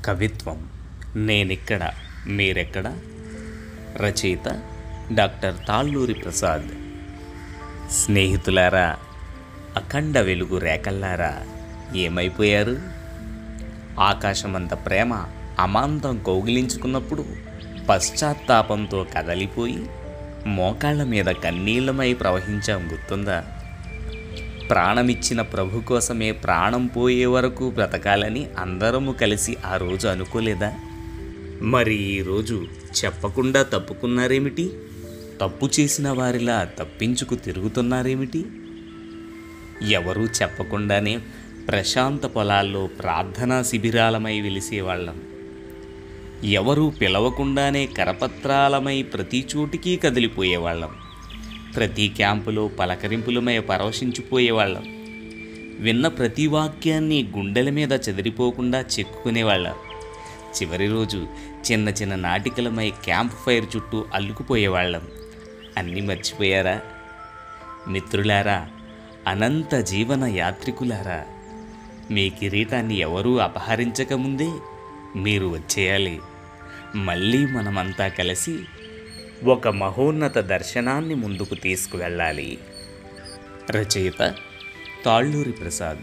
కవిత్వం నేనిక్కడ మీరెక్కడ. రచయిత డాక్టర్ తాళ్ళూరి ప్రసాద్. స్నేహితులారా, అఖండ వెలుగు రేఖల్లారా ఏమైపోయారు? ఆకాశమంత ప్రేమ అమాంతం కౌగిలించుకున్నప్పుడు పశ్చాత్తాపంతో కదలిపోయి మోకాళ్ళ మీద కన్నీళ్లమై ప్రవహించాం, గుర్తుందా? ప్రాణమిచ్చిన ప్రభు కోసమే ప్రాణం పోయే వరకు బ్రతకాలని అందరము కలిసి ఆ రోజు అనుకోలేదా? మరి ఈరోజు చెప్పకుండా తప్పుకున్నారేమిటి? తప్పు చేసిన వారిలా తప్పించుకు తిరుగుతున్నారేమిటి? ఎవరూ చెప్పకుండానే ప్రశాంత పొలాల్లో ప్రార్థనా శిబిరాలమై వెలిసేవాళ్ళం. ఎవరూ పిలవకుండానే కరపత్రాలమై ప్రతి చోటికి కదిలిపోయేవాళ్ళం. ప్రతి క్యాంపులో పలకరింపులమై పరవశించిపోయేవాళ్ళం. విన్న ప్రతి వాక్యాన్ని గుండెల మీద చెదిరిపోకుండా చెక్కుకునేవాళ్ళం. చివరి రోజు చిన్న చిన్న నాటికలమై క్యాంప్ ఫైర్ చుట్టూ అల్లుకుపోయేవాళ్ళం. అన్నీ మర్చిపోయారా? మిత్రులారా, అనంత జీవన యాత్రికులారా, మీ కిరీటాన్ని ఎవరూ అపహరించకముందే మీరు వచ్చేయాలి. మళ్ళీ మనమంతా కలిసి ఒక మహోన్నత దర్శనాన్ని ముందుకు తీసుకువెళ్ళాలి. రచయిత తాళ్ళూరి ప్రసాద్.